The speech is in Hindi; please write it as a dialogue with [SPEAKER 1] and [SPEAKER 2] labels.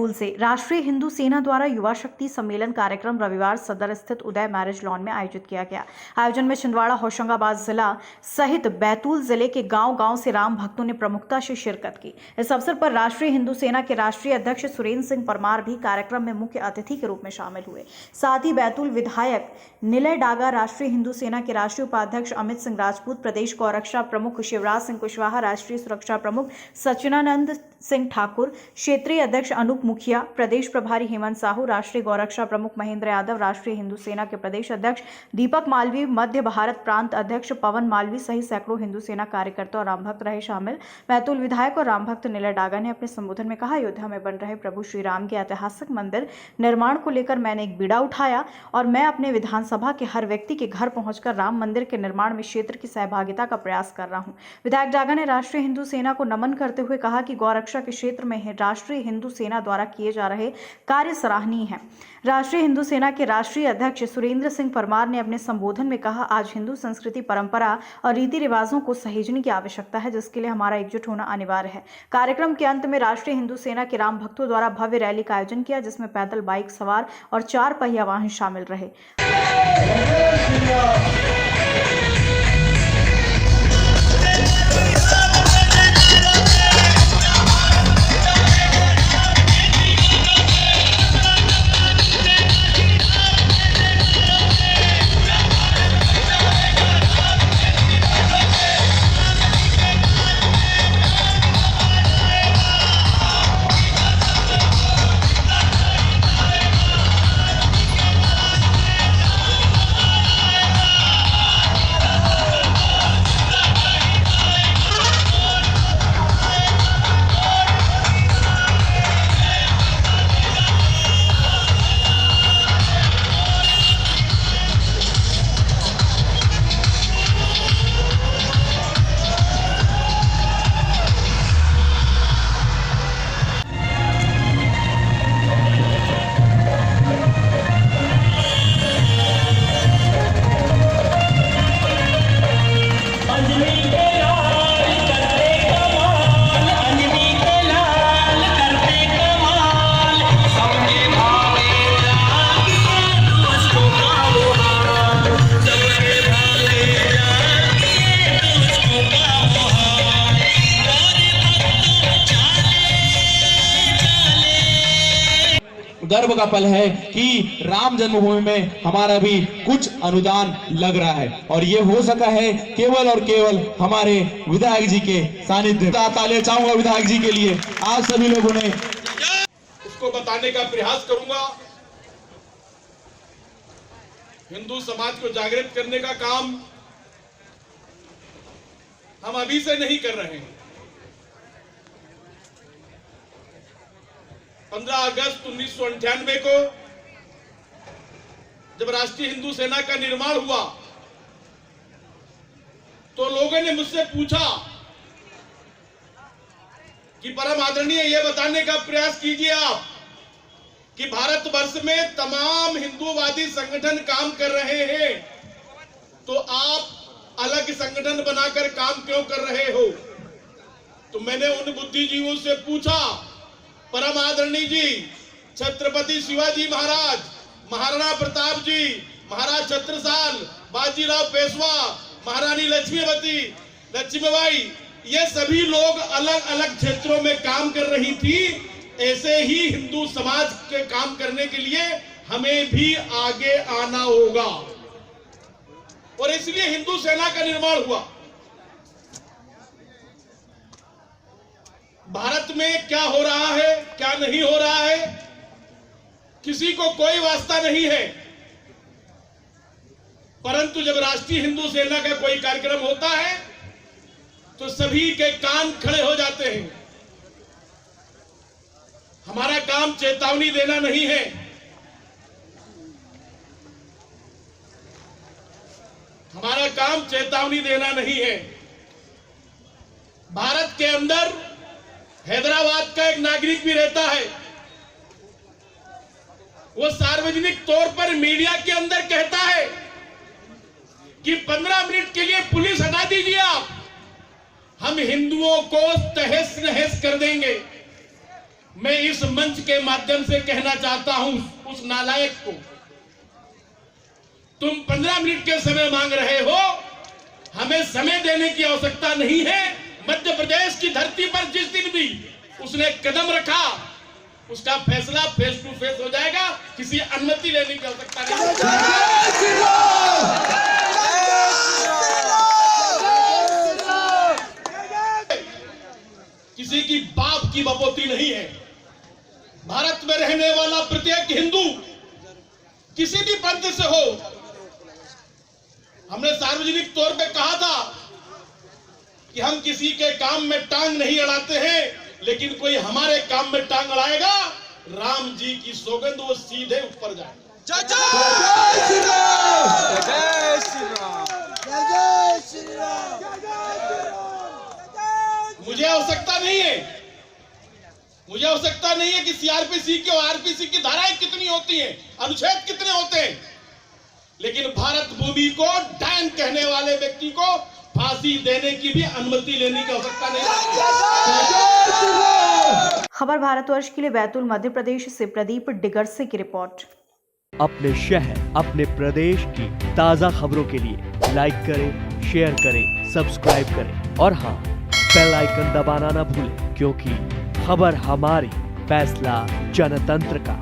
[SPEAKER 1] बैतूल से राष्ट्रीय हिंदू सेना द्वारा युवा शक्ति सम्मेलन कार्यक्रम रविवार सदर स्थित उदय मैरिज लॉन में आयोजित किया गया। आयोजन में छिंदवाड़ा, होशंगाबाद जिला सहित बैतूल जिले के गांव-गांव से राम भक्तों ने प्रमुखता से शिरकत की। इस अवसर पर राष्ट्रीय हिंदू सेना के राष्ट्रीय अध्यक्ष सुरेंद्र सिंह परमार भी कार्यक्रम में मुख्य अतिथि के रूप में शामिल हुए। साथ ही बैतूल विधायक निलय डागा, राष्ट्रीय हिंदू सेना के राष्ट्रीय उपाध्यक्ष अमित सिंह राजपूत, प्रदेश गौरक्षा प्रमुख शिवराज सिंह कुशवाहा, राष्ट्रीय सुरक्षा प्रमुख सचिनानंद सिंह ठाकुर, क्षेत्रीय अध्यक्ष अनूप मुखिया, प्रदेश प्रभारी हेमंत साहू, राष्ट्रीय गौरक्षा प्रमुख महेंद्र यादव, राष्ट्रीय हिंदू सेना के प्रदेश अध्यक्ष दीपक मालवी, मध्य भारत प्रांत अध्यक्ष पवन मालवी सहित सैकड़ों हिंदू सेना कार्यकर्ता और राम भक्त रहे शामिल। बैतूल विधायक और राम भक्त निलय डागा ने अपने संबोधन में कहा, अयोध्या में बन रहे प्रभु श्री राम के ऐतिहासिक मंदिर निर्माण को लेकर मैंने एक बीड़ा उठाया और मैं अपने विधानसभा के हर व्यक्ति के घर पहुंचकर राम मंदिर के निर्माण में क्षेत्र की सहभागिता का प्रयास कर रहा हूं। विधायक डागा ने राष्ट्रीय हिंदू सेना को नमन करते हुए कहा कि गौरक्षा के क्षेत्र में राष्ट्रीय हिंदू सेना द्वारा किए जा रहे कार्य सराहनीय है। राष्ट्रीय हिंदू सेना के राष्ट्रीय अध्यक्ष सुरेंद्र सिंह परमार ने अपने संबोधन में कहा, आज हिंदू संस्कृति, परंपरा और रीति रिवाजों को सहेजने की आवश्यकता है, जिसके लिए हमारा एकजुट होना अनिवार्य है। कार्यक्रम के अंत में राष्ट्रीय हिंदू सेना के राम भक्तों द्वारा भव्य रैली का आयोजन किया, जिसमें पैदल, बाइक सवार और 4 पहिया वाहन शामिल रहे।
[SPEAKER 2] गर्व का पल है कि राम जन्मभूमि में हमारा भी कुछ अनुदान लग रहा है और ये हो सका है केवल और केवल हमारे विधायक जी के सानिध्य। तालियां चाहूंगा विधायक जी के लिए। आज सभी लोगों ने
[SPEAKER 3] इसको बताने का प्रयास करूंगा। हिंदू समाज को जागृत करने का काम हम अभी से नहीं कर रहे हैं। 15 अगस्त 1998 को जब राष्ट्रीय हिंदू सेना का निर्माण हुआ तो लोगों ने मुझसे पूछा कि परम आदरणीय, ये बताने का प्रयास कीजिए आप कि भारतवर्ष में तमाम हिंदूवादी संगठन काम कर रहे हैं, तो आप अलग संगठन बनाकर काम क्यों कर रहे हो? तो मैंने उन बुद्धिजीवियों से पूछा, परम आदरणीय जी, छत्रपति शिवाजी महाराज, महाराणा प्रताप जी, महाराज छत्रसाल, बाजीराव पेशवा, महारानी लक्ष्मीबाई, ये सभी लोग अलग अलग क्षेत्रों में काम कर रही थी। ऐसे ही हिंदू समाज के काम करने के लिए हमें भी आगे आना होगा और इसलिए हिंदू सेना का निर्माण हुआ। भारत में क्या हो रहा है, क्या नहीं हो रहा है, किसी को कोई वास्ता नहीं है, परंतु जब राष्ट्रीय हिंदू सेना का कोई कार्यक्रम होता है तो सभी के कान खड़े हो जाते हैं। हमारा काम चेतावनी देना नहीं है, हमारा काम चेतावनी देना नहीं है। भारत के अंदर हैदराबाद का एक नागरिक भी रहता है, वो सार्वजनिक तौर पर मीडिया के अंदर कहता है कि 15 मिनट के लिए पुलिस हटा दीजिए आप, हम हिंदुओं को तहस नहस कर देंगे। मैं इस मंच के माध्यम से कहना चाहता हूं उस नालायक को, तुम 15 मिनट के समय मांग रहे हो, हमें समय देने की आवश्यकता नहीं है। मध्य प्रदेश की धरती पर जिस दिन भी उसने कदम रखा, उसका फैसला फेस टू फेस हो जाएगा, किसी अनुमति लेने की आवश्यकता नहीं। किसी की बाप की बपोती नहीं है। भारत में रहने वाला प्रत्येक हिंदू किसी भी पंथ से हो, हमने सार्वजनिक तौर पे कहा था कि हम किसी के काम में टांग नहीं अड़ाते हैं, लेकिन कोई हमारे काम में टांग अड़ाएगा, राम जी की सौगंध, वो सीधे ऊपर जाएगा।
[SPEAKER 4] जय जय श्री राम, जय श्री राम, जय श्री राम।
[SPEAKER 3] मुझे आवश्यकता नहीं है कि सीआरपीसी की और आरपीसी की धाराएं कितनी होती हैं, अनुच्छेद कितने होते हैं, लेकिन भारत भूमि को डायन कहने वाले व्यक्ति को फांसी देने की भी अनुमति लेने की आवश्यकता नहीं।
[SPEAKER 1] खबर भारतवर्ष के लिए बैतूल मध्य प्रदेश से प्रदीप डिगरसे की रिपोर्ट।
[SPEAKER 5] अपने शहर, अपने प्रदेश की ताजा खबरों के लिए लाइक करें, शेयर करें, सब्सक्राइब करें और हाँ, बेल आइकन दबाना ना भूलें, क्योंकि खबर हमारी, फैसला जनतंत्र का।